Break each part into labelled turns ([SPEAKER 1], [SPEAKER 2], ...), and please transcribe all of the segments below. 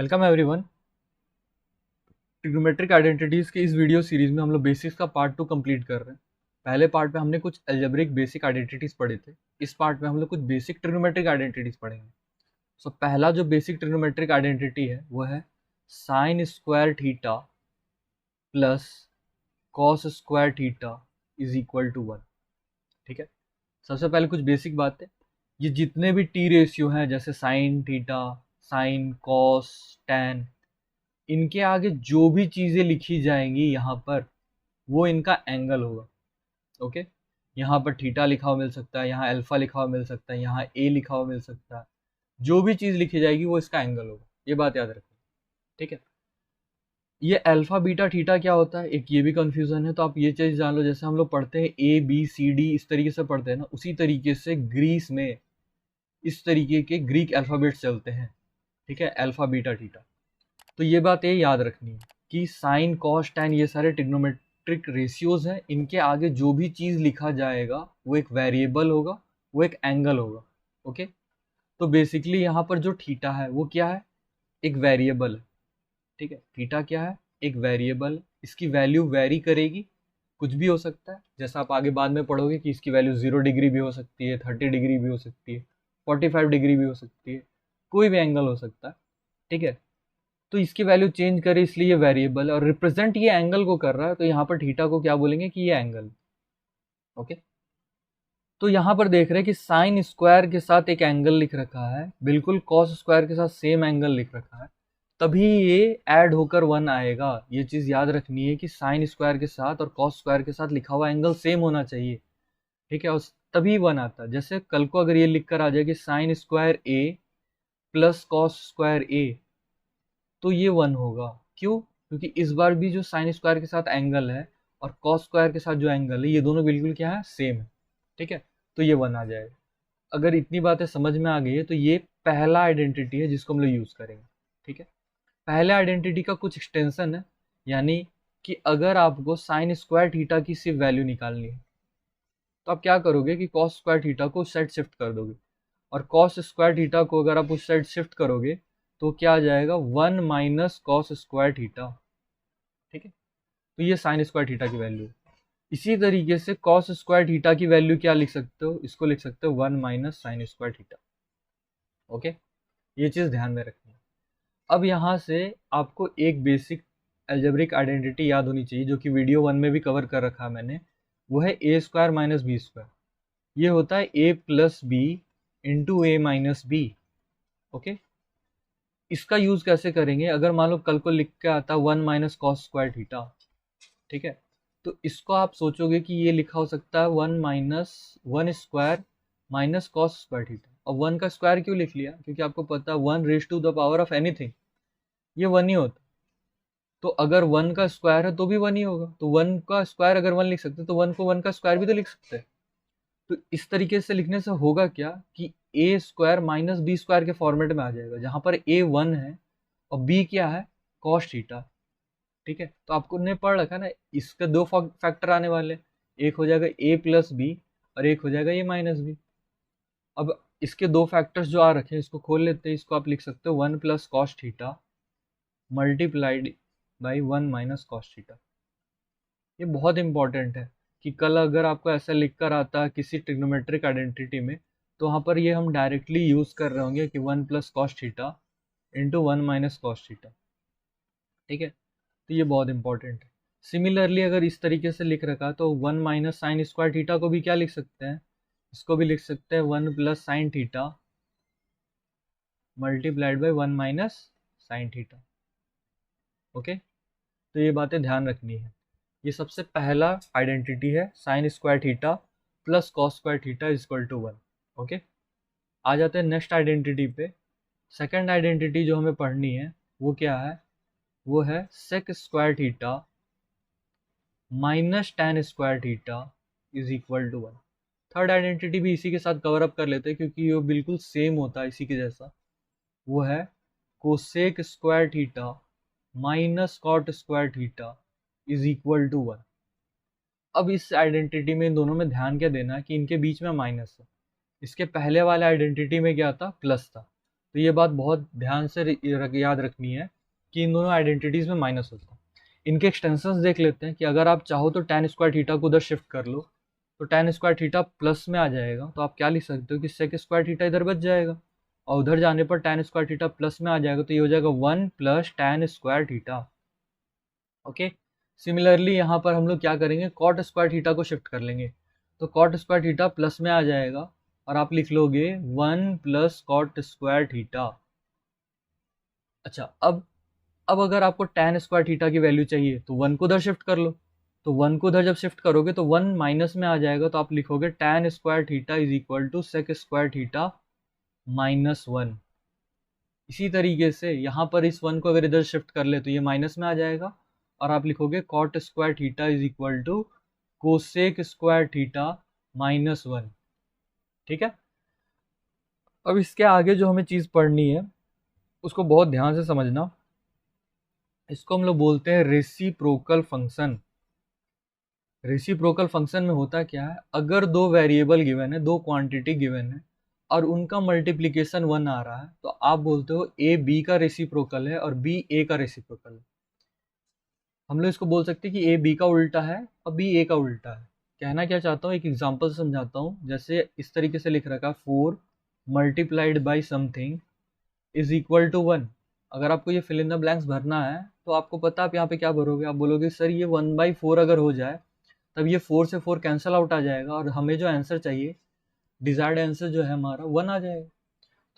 [SPEAKER 1] Welcome everyone. Trigonometric identities के इस video series में हम लोग बेसिक्स का पार्ट 2 कंप्लीट कर रहे हैं। पहले पार्ट में हमने कुछ अलजेब्रिक बेसिक आइडेंटिटीज पढ़े थे। इस पार्ट में हम लोग कुछ बेसिक ट्रिग्नोमेट्रिक आइडेंटिटीज पढ़ेंगे। सो पहला जो बेसिक ट्रिग्नोमेट्रिक आइडेंटिटी है वो है sine square theta plus cos square theta is equal to 1। ठीक है, सबसे पहले कुछ बेसिक बात है। ये जितने भी टी रेशियो हैं जैसे sine theta, sine, cos, tan, इनके आगे जो भी चीज़ें लिखी जाएंगी यहाँ पर वो इनका एंगल होगा। ओके, यहाँ पर थीटा लिखा हुआ मिल सकता है, यहाँ अल्फा लिखा हुआ मिल सकता है, यहाँ ए लिखा हुआ मिल सकता है। जो भी चीज़ लिखी जाएगी वो इसका एंगल होगा, ये बात याद रखना। ठीक है, ये अल्फा बीटा थीटा क्या होता है, एक ये भी कंफ्यूजन है, तो आप ये चीज़ जान लो। जैसे हम लोग पढ़ते हैं ए बी सी डी, इस तरीके से पढ़ते हैं ना, उसी तरीके से ग्रीस में इस तरीके के ग्रीक अल्फ़ाबेट्स चलते हैं। ठीक है, अल्फा बीटा थीटा। तो ये बात ये याद रखनी है कि साइन कॉस टैन ये सारे ट्रिग्नोमेट्रिक रेशियोज हैं, इनके आगे जो भी चीज़ लिखा जाएगा वो एक वेरिएबल होगा, वो एक एंगल होगा। ओके, तो बेसिकली यहाँ पर जो थीटा है वो क्या है, एक वेरिएबल है। ठीक है, थीटा क्या है, एक वेरिएबल। इसकी वैल्यू वेरी करेगी, कुछ भी हो सकता है। जैसा आप आगे बाद में पढ़ोगे कि इसकी वैल्यू 0 डिग्री भी हो सकती है, 30 डिग्री भी हो सकती है, 45 डिग्री भी हो सकती है, कोई भी एंगल हो सकता है। ठीक है, तो इसकी वैल्यू चेंज करे इसलिए ये वेरिएबल है और रिप्रेजेंट ये एंगल को कर रहा है, तो यहाँ पर थीटा को क्या बोलेंगे कि ये एंगल। ओके, तो यहाँ पर देख रहे हैं कि साइन स्क्वायर के साथ एक एंगल लिख रखा है, बिल्कुल कॉस स्क्वायर के साथ सेम एंगल लिख रखा है, तभी ये ऐड होकर 1 आएगा। ये चीज़ याद रखनी है कि साइन स्क्वायर के साथ और कॉस स्क्वायर के साथ लिखा हुआ एंगल सेम होना चाहिए। ठीक है, और तभी 1 आता है। जैसे कल को अगर ये लिख कर आ जाए कि साइन स्क्वायर ए प्लस कॉस स्क्वायर ए, तो ये 1 होगा। क्यों? क्योंकि इस बार भी जो साइन स्क्वायर के साथ एंगल है और कॉस स्क्वायर के साथ जो एंगल है, ये दोनों बिल्कुल क्या है, सेम है। ठीक है, तो ये 1 आ जाएगा। अगर इतनी बातें समझ में आ गई है तो ये पहला आइडेंटिटी है जिसको हम लोग यूज़ करेंगे। ठीक है, पहले आइडेंटिटी का कुछ एक्सटेंशन है, यानी कि अगर आपको साइन स्क्वायर थीटा की सिर्फ वैल्यू निकालनी है तो आप क्या करोगे कि कॉस स्क्वायर थीटा को उस साइड शिफ्ट कर दोगे, और कॉस स्क्वायर थीटा को अगर आप उस साइड शिफ्ट करोगे तो क्या आ जाएगा, 1 माइनस कॉस स्क्वायर थीटा। ठीक है, तो ये साइन स्क्वायर थीटा की वैल्यू। इसी तरीके से कॉस स्क्वायर थीटा की वैल्यू क्या लिख सकते हो, इसको लिख सकते हो 1 minus sign square theta. Okay, ये चीज़ ध्यान में रखनी है। अब यहाँ से आपको एक बेसिक एल्जेब्रिक आइडेंटिटी याद होनी चाहिए, जो कि वीडियो 1 में भी कवर कर रखा है मैंने। वो है A square minus B square. ये होता है A plus B into A minus B. Okay, इसका यूज कैसे करेंगे, अगर मान लो कल को लिख के आता 1 माइनस कॉस स्क्वायर थीटा। ठीक है, तो इसको आप सोचोगे कि ये लिखा हो सकता है 1 minus 1 square minus cos square theta. और 1 का स्क्वायर क्यों लिख लिया, क्योंकि आपको पता है 1 raise to the power of anything ये 1 ही होता। तो अगर 1 का स्क्वायर है तो भी 1 ही होगा, तो 1 का स्क्वायर अगर 1 लिख सकते तो 1 को 1 का स्क्वायर भी तो लिख सकते हैं। तो इस तरीके से लिखने से होगा क्या कि ए स्क्वायर माइनस बी स्क्वायर के फॉर्मेट में आ जाएगा, जहां पर ए 1 है और बी क्या है, कॉस थीटा। ठीक है, तो आपको ने पढ़ रखा है ना, इसके दो फैक्टर आने वाले, एक हो जाएगा ए प्लस बी और एक हो जाएगा ए माइनस बी। अब इसके दो फैक्टर्स जो आ रखे हैं इसको खोल लेते हैं। इसको आप लिख सकते हो 1 plus cos theta multiplied by 1 minus cos theta. ये बहुत इंपॉर्टेंट है कि कल अगर आपको ऐसा लिख कर आता है किसी ट्रिग्नोमेट्रिक आइडेंटिटी में, तो वहाँ पर ये हम डायरेक्टली यूज़ कर रहे होंगे कि 1 plus cos theta into 1 minus cos theta. ठीक है, तो ये बहुत इंपॉर्टेंट है। सिमिलरली अगर इस तरीके से लिख रखा तो 1 माइनस साइन स्क्वायर थीटा को भी क्या लिख सकते हैं, इसको भी लिख सकते हैं 1 plus sine theta multiplied by 1 minus sine theta. Okay, तो ये बातें ध्यान रखनी है। ये सबसे पहला आइडेंटिटी है, sine square theta plus cos square theta is equal to 1। Okay, आ जाते हैं नेक्स्ट आइडेंटिटी पे। सेकंड आइडेंटिटी जो हमें पढ़नी है वो क्या है, वो है sec square theta minus tan square theta is equal to 1। Third identity भी इसी के साथ कवर अप कर लेते हैं क्योंकि ये बिल्कुल सेम होता है इसी के जैसा। वो है cosec square theta minus cot square theta is equal to 1। अब इस आइडेंटिटी में इन दोनों में ध्यान क्या देना है कि इनके बीच में माइनस है। इसके पहले वाले आइडेंटिटी में क्या था, प्लस था। तो ये बात बहुत ध्यान से याद रखनी है कि इन दोनों आइडेंटिटीज में माइनस होता है। इनके एक्सटेंशंस देख लेते हैं कि अगर आप चाहो तो tan स्क्वायर थीटा को उधर शिफ्ट कर लो तो tan स्क्वायर थीटा प्लस में आ जाएगा, तो आप क्या लिख सकते हो कि sec स्क्वायर थीटा इधर बच जाएगा, और उधर जाने पर tan स्क्वायर थीटा प्लस में आ जाएगा, तो ये हो जाएगा 1 plus tan square theta. Okay, similarly यहाँ पर हम लोग क्या करेंगे, कॉट स्क्वायर थीटा को शिफ्ट कर लेंगे, तो कॉट स्क्वायर थीटा प्लस में आ जाएगा और आप लिख लोगे 1 प्लस कॉट स्क्वायर थीटा। अच्छा, अब अगर आपको tan स्क्वायर थीटा की वैल्यू चाहिए तो 1 को उधर शिफ्ट कर लो, तो 1 को उधर जब शिफ्ट करोगे तो 1 माइनस में आ जाएगा, तो आप लिखोगे tan square theta is equal to sec square theta minus 1। इसी तरीके से यहाँ पर इस 1 को अगर इधर शिफ्ट कर ले तो ये माइनस में आ जाएगा और आप लिखोगे cot square theta is equal to cosec square theta minus 1। ठीक है, अब इसके आगे जो हमें चीज़ पढ़नी है उसको बहुत ध्यान से समझना। इसको हम लोग बोलते हैं रेसिप्रोकल फंक्शन। रेसिप्रोकल फंक्शन में होता क्या है, अगर दो वेरिएबल गिवन है, दो क्वांटिटी गिवन है और उनका मल्टीप्लिकेशन 1 आ रहा है, तो आप बोलते हो ए बी का रेसिप्रोकल है और बी ए का रेसिप्रोकल है। हम लोग इसको बोल सकते हैं कि ए बी का उल्टा है और बी ए का उल्टा है। कहना क्या चाहता हूँ, एक एग्जांपल से समझाता हूँ। जैसे इस तरीके से लिख रखा है 4 multiplied by something is equal to 1। अगर आपको ये फिल इन द ब्लैंक्स भरना है तो आपको पता आप यहाँ पे क्या भरोगे, आप बोलोगे सर ये 1/4 अगर हो जाए तब ये 4 से 4 कैंसिल आउट आ जाएगा और हमें जो आंसर चाहिए, डिजायर्ड आंसर जो है हमारा 1 आ जाएगा।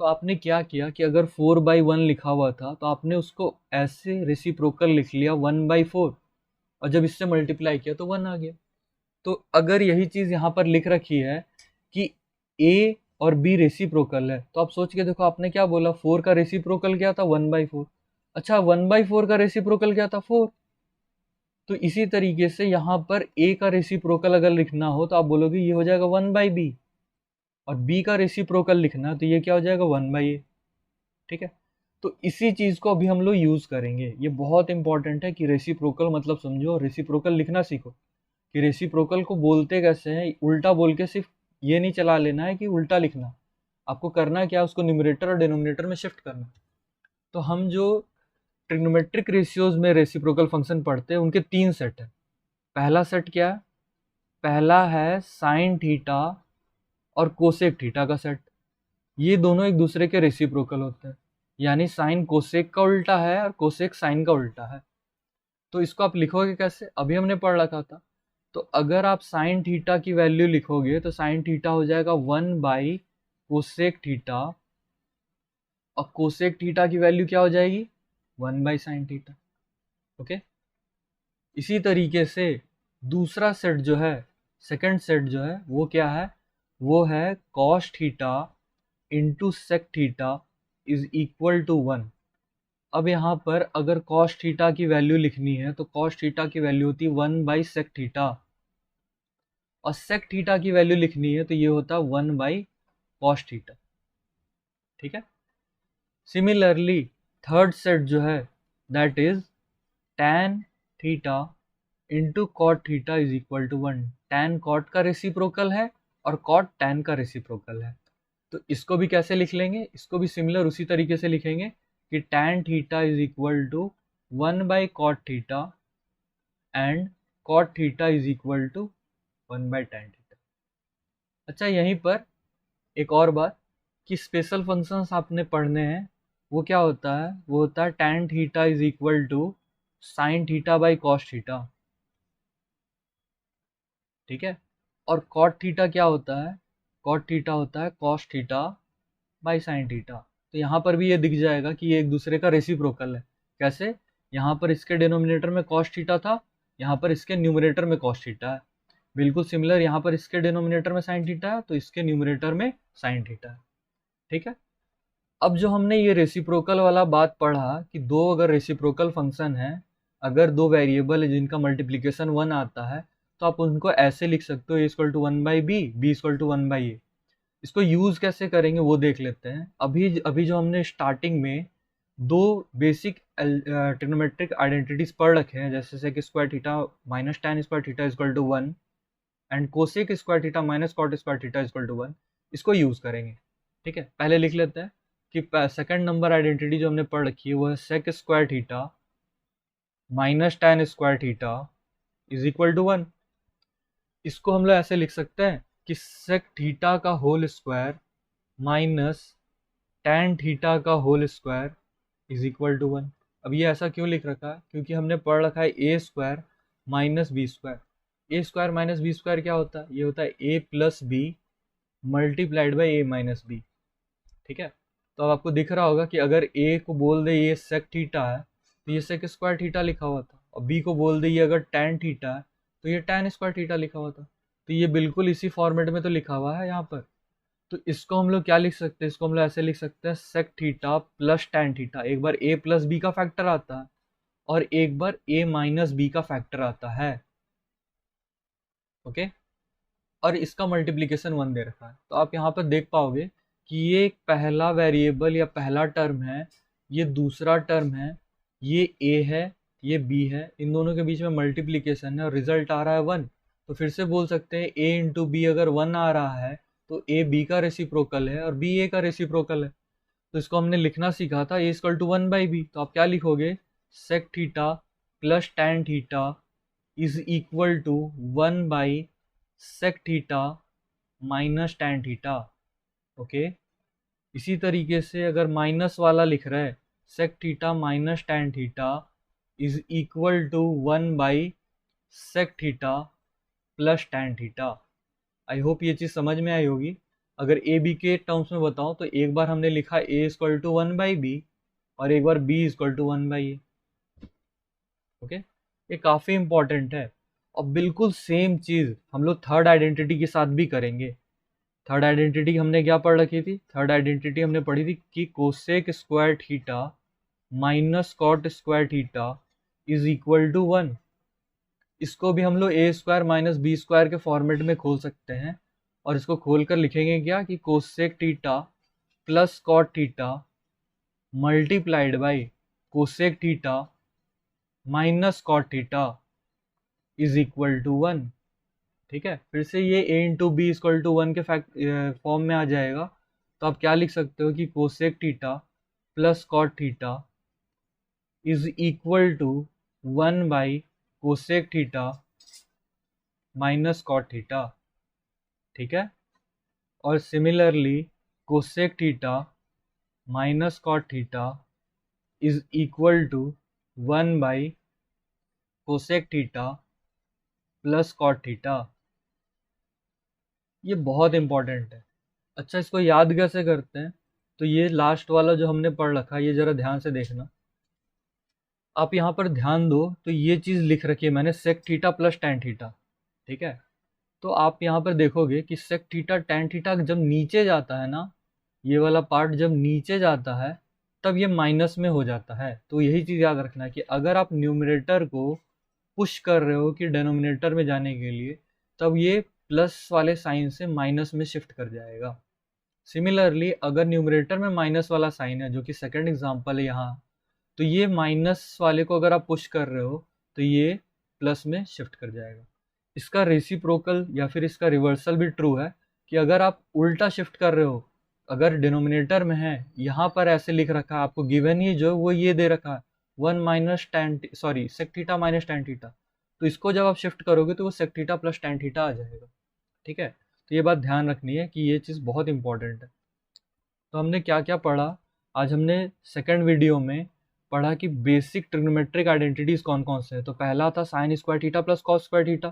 [SPEAKER 1] तो आपने क्या किया कि अगर 4/1 लिखा हुआ था तो आपने उसको ऐसे रेसिप्रोकल लिख लिया 1/4 और जब इससे मल्टीप्लाई किया तो 1 आ गया। तो अगर यही चीज़ यहाँ पर लिख रखी है कि ए और बी रेसिप्रोकल है, तो आप सोच के देखो आपने क्या बोला, 4 का रेसिप्रोकल क्या था 1/4। अच्छा, 1/4 का रेसिप्रोकल क्या था 4। तो इसी तरीके से यहाँ पर ए का रेसिप्रोकल अगर लिखना हो तो आप बोलोगे ये हो जाएगा 1/b, और बी का रेसिप्रोकल लिखना है तो ये क्या हो जाएगा 1/a। ठीक है, तो इसी चीज़ को अभी हम लोग यूज़ करेंगे। ये बहुत इंपॉर्टेंट है कि रेसिप्रोकल मतलब समझो और रेसिप्रोकल लिखना सीखो कि रेसिप्रोकल को बोलते कैसे हैं। उल्टा बोल के सिर्फ ये नहीं चला लेना है कि उल्टा लिखना, आपको करना क्या, उसको न्यूमरेटर और डिनोमिनेटर में शिफ्ट करना। तो हम जो ट्रिग्नोमेट्रिक रेशियोज में रेसिप्रोकल फंक्शन पढ़ते हैं उनके 3 सेट है। पहला सेट क्या है, पहला है साइन थीटा और कोसेक थीटा का सेट। ये दोनों एक दूसरे के रेसिप्रोकल होते हैं, यानी साइन कोसेक का उल्टा है और कोसेक साइन का उल्टा है। तो इसको आप लिखोगे कैसे, अभी हमने पढ़ रखा था। तो अगर आप साइन थीटा की वैल्यू लिखोगे तो साइन थीटा हो जाएगा 1/कोसेक थीटा, और कोसेक थीटा की वैल्यू क्या हो जाएगी 1/साइन थीटा। ओके, इसी तरीके से दूसरा सेट जो है, सेकंड सेट जो है वो क्या है, वो है cos theta into sec theta is equal to 1। अब यहाँ पर अगर कॉस थीटा की वैल्यू लिखनी है तो कॉस थीटा की वैल्यू होती है 1/सेक थीटा, और सेक थीटा की वैल्यू लिखनी है तो ये होता है 1/कॉस थीटा। ठीक है, सिमिलरली थर्ड सेट जो है that is tan theta into cot theta is equal to 1। tan cot का रेसिप्रोकल है और कॉट tan का रेसिप्रोकल है। तो इसको भी कैसे लिख लेंगे, इसको भी सिमिलर उसी तरीके से लिखेंगे कि tan theta is equal to 1/कॉट theta and cot theta is equal to 1/tan theta. अच्छा, यहीं पर एक और बात कि स्पेशल फंक्शंस आपने पढ़ने हैं, वो क्या होता है, वो होता है tan theta is equal to sine theta by cos theta. ठीक है, और कॉट थीटा क्या होता है, कॉट थीटा होता है cos theta by sine theta. तो यहाँ पर भी ये दिख जाएगा कि ये एक दूसरे का रेसिप्रोकल है। कैसे, यहाँ पर इसके डिनोमिनेटर में कॉस थीटा था, यहाँ पर इसके न्यूमरेटर में कॉस थीटा है। बिल्कुल सिमिलर, यहाँ पर इसके डिनोमिनेटर में साइन थीटा है तो इसके न्यूमरेटर में साइन थीटा है। ठीक है, अब जो हमने ये रेसिप्रोकल वाला बात पढ़ा कि दो अगर रेसिप्रोकल फंक्शन है, अगर दो वेरिएबल है जिनका मल्टीप्लिकेशन 1 आता है, तो आप उनको ऐसे लिख सकते हो a equal to 1/b, b equal to 1/a। इसको यूज़ कैसे करेंगे वो देख लेते हैं। अभी अभी जो हमने स्टार्टिंग में दो बेसिक ट्रिग्नोमेट्रिक आइडेंटिटीज पढ़ रखे हैं, जैसे sec square theta minus tan square theta equal to 1 and cosec square theta minus cot square theta equal to 1, इसको यूज़ करेंगे। ठीक है, पहले लिख लेते हैं कि सेकंड नंबर आइडेंटिटी जो हमने पढ़ रखी है वो है sec square theta minus tan square theta is equal to 1। इसको हम लोग ऐसे लिख सकते हैं कि सेक थीटा का whole square minus tan theta का whole square is equal to 1। अब ये ऐसा क्यों लिख रखा है? क्योंकि हमने पढ़ रखा है A square minus B square. A square minus B square क्या होता है? ये होता है A plus B multiplied by A minus B. ठीक है, तो अब आपको दिख रहा होगा कि अगर ए को बोल दे ये सेक थीटा है तो ये सेक स्क्वायर थीटा लिखा हुआ था, और बी को बोल दे ये अगर tan थीटा है तो ये tan स्क्वायर थीटा लिखा हुआ था। तो ये बिल्कुल इसी फॉर्मेट में तो लिखा हुआ है यहाँ पर। तो इसको हम लोग क्या लिख सकते हैं? इसको हम लोग ऐसे लिख सकते हैं sec theta plus tan theta. एक बार a प्लस बी का फैक्टर आता है और एक बार a माइनस बी का फैक्टर आता है। ओके, और इसका मल्टीप्लीकेशन 1 दे रखा है। तो आप यहाँ पर देख पाओगे कि ये एक पहला वेरिएबल या पहला टर्म है, ये दूसरा टर्म है, ये a है, ये b है, इन दोनों के बीच में मल्टीप्लीकेशन है और रिजल्ट आ रहा है 1। तो फिर से बोल सकते हैं a इंटू बी अगर 1 आ रहा है तो a b का रेसिप्रोकल है और b a का रेसिप्रोकल है। तो इसको हमने लिखना सीखा था a equal to 1 by B. तो आप क्या लिखोगे? Sec theta plus tan theta is equal to 1 by sec theta minus tan theta. Okay, इसी तरीके से अगर माइनस वाला लिख रहा है sec theta minus tan theta is equal to 1 by sec theta plus tan theta. I hope ये चीज़ समझ में आई होगी। अगर ए बी के टर्म्स में बताऊं तो एक बार हमने लिखा A equal to 1 by B और एक बार B equal to 1 by A. Okay, ये काफ़ी इंपॉर्टेंट है। और बिल्कुल सेम चीज़ हम लोग थर्ड आइडेंटिटी के साथ भी करेंगे। थर्ड आइडेंटिटी हमने क्या पढ़ रखी थी? थर्ड आइडेंटिटी हमने पढ़ी थी कि cosec square theta minus cot square theta is equal to 1। इसको भी हम लोग A square minus B square के फॉर्मेट में खोल सकते हैं और इसको खोल कर लिखेंगे क्या कि cosec theta plus cot theta multiplied by cosec theta minus cot theta is equal to 1। ठीक है, फिर से ये a into B equal to 1 के फॉर्म में आ जाएगा। तो आप क्या लिख सकते हो कि cosec theta plus cot theta is equal to 1 by cosec theta minus cot theta. ठीक है, और similarly cosec theta minus cot theta is equal to 1 by cosec theta plus cot theta. ये बहुत इंपॉर्टेंट है। अच्छा, इसको याद कैसे करते हैं? तो ये लास्ट वाला जो हमने पढ़ रखा है ये ज़रा ध्यान से देखना। आप यहाँ पर ध्यान दो तो ये चीज़ लिख रखी है मैंने sec theta plus tan theta. ठीक है, तो आप यहाँ पर देखोगे कि सेक थीटा tan थीटा जब नीचे जाता है ना, ये वाला पार्ट जब नीचे जाता है तब ये माइनस में हो जाता है। तो यही चीज़ याद रखना है कि अगर आप न्यूमरेटर को पुश कर रहे हो कि डिनोमिनेटर में जाने के लिए, तब ये प्लस वाले साइन से माइनस में शिफ्ट कर जाएगा। सिमिलरली अगर न्यूमरेटर में माइनस वाला साइन है, जो कि सेकंड एग्जांपल है यहाँ, तो ये माइनस वाले को अगर आप पुश कर रहे हो तो ये प्लस में शिफ्ट कर जाएगा। इसका रेसिप्रोकल या फिर इसका रिवर्सल भी ट्रू है कि अगर आप उल्टा शिफ्ट कर रहे हो, अगर डिनोमिनेटर में है यहाँ पर ऐसे लिख रखा है आपको गिवन ही जो वो ये दे रखा है 1 minus tan sorry sec theta minus tan theta, तो इसको जब आप शिफ्ट करोगे तो वो sec theta plus tan theta आ जाएगा। ठीक है, तो ये बात ध्यान रखनी है कि ये चीज़ बहुत इंपॉर्टेंट है। तो हमने क्या क्या पढ़ा आज? हमने सेकंड वीडियो में पढ़ा कि बेसिक ट्रिग्नोमेट्रिक आइडेंटिटीज कौन कौन से हैं। तो पहला था sine square theta plus cos square theta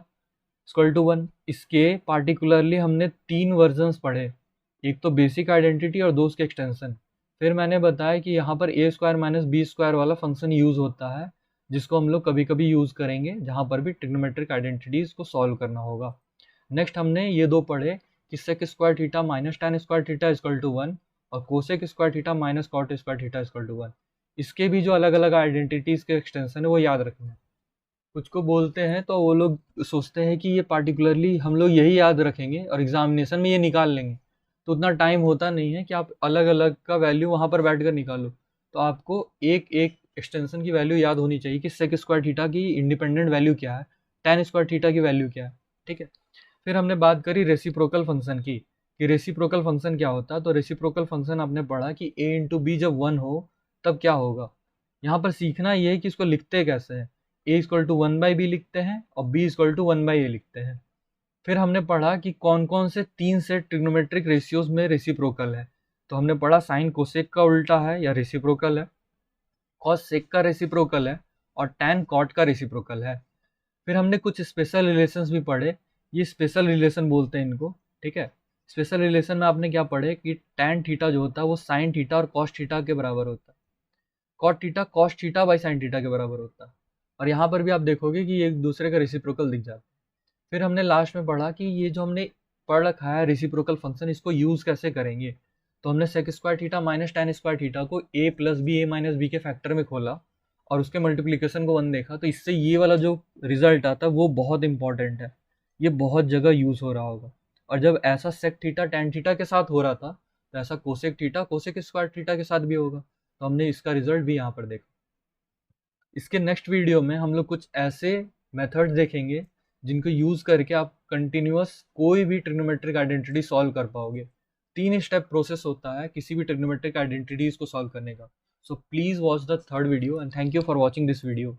[SPEAKER 1] equal to 1। इसके पार्टिकुलरली हमने 3 वर्जन्स पढ़े, एक तो बेसिक आइडेंटिटी और दो उसके एक्सटेंशन। फिर मैंने बताया कि यहाँ पर ए स्क्वायर माइनस बी स्क्वायर वाला फंक्शन यूज़ होता है, जिसको हम लोग कभी कभी यूज़ करेंगे जहाँ पर भी ट्रिग्नोमेट्रिक आइडेंटिटीज़ को सॉल्व करना होगा। नेक्स्ट हमने ये दो पढ़े कि sec square theta minus tan square theta equal to 1 और cosec square theta minus cot square theta equal to 1। इसके भी जो अलग अलग आइडेंटिटीज़ के एक्सटेंशन है वो याद रखना है। कुछ को बोलते हैं तो वो लोग सोचते हैं कि ये पार्टिकुलरली हम लोग यही याद रखेंगे और एग्जामिनेशन में ये निकाल लेंगे, तो उतना टाइम होता नहीं है कि आप अलग अलग का वैल्यू वहाँ पर बैठ कर निकालो। तो आपको एक एक एक्सटेंशन की वैल्यू याद होनी चाहिए कि सेक स्क्वायर थीटा की इंडिपेंडेंट वैल्यू क्या है, tan स्क्वायर थीटा की वैल्यू क्या है। ठीक है, फिर हमने बात करी रेसिप्रोकल फंक्शन की कि रेसिप्रोकल फंक्शन क्या होता है। तो रेसिप्रोकल फंक्शन आपने पढ़ा कि a इंटू बी जब 1 हो तब क्या होगा। यहाँ पर सीखना ये है कि इसको लिखते कैसे हैं। a इक्वल टू 1/b लिखते हैं और b इक्वल टू 1/a लिखते हैं। फिर हमने पढ़ा कि कौन कौन से 3 सेट ट्रिग्नोमेट्रिक रेशियोज में रेसिप्रोकल है। तो हमने पढ़ा साइन कोसेक का उल्टा है या रेसिप्रोकल है, कॉस सेक का रेसिप्रोकल है और टैन कॉट का रेसिप्रोकल है। फिर हमने कुछ स्पेशल रिलेशंस भी पढ़े, ये स्पेशल रिलेशन बोलते हैं इनको, ठीक है। स्पेशल रिलेशन में आपने क्या पढ़े कि टैन थीटा जो होता है वो साइन थीटा और कॉस थीटा के बराबर होता है, cot theta cos theta by sine theta के बराबर होता है। और यहाँ पर भी आप देखोगे कि ये एक दूसरे का रेसिप्रोकल दिख जाता है। फिर हमने लास्ट में पढ़ा कि ये जो हमने पढ़ रखा है रेसिप्रोकल फंक्शन, इसको यूज़ कैसे करेंगे। तो हमने sec square theta minus tan square theta को a plus B A minus B के फैक्टर में खोला और उसके मल्टीप्लिकेशन को 1 देखा। तो इससे ये वाला जो रिजल्ट आता है वो बहुत इंपॉर्टेंट है, ये बहुत जगह यूज़ हो रहा होगा। और जब ऐसा सेक थीटा टैन थीटा के साथ हो रहा था तो ऐसा cosec theta cosec square theta के साथ भी होगा। तो हमने इसका रिजल्ट भी यहाँ पर देखा। इसके नेक्स्ट वीडियो में हम लोग कुछ ऐसे मेथड्स देखेंगे जिनको यूज़ करके आप कंटिन्यूअस कोई भी ट्रिग्नोमेट्रिक आइडेंटिटी सॉल्व कर पाओगे। 3 स्टेप प्रोसेस होता है किसी भी ट्रिग्नोमेट्रिक आइडेंटिटीज को सॉल्व करने का। So please watch the third video and thank you for watching this video.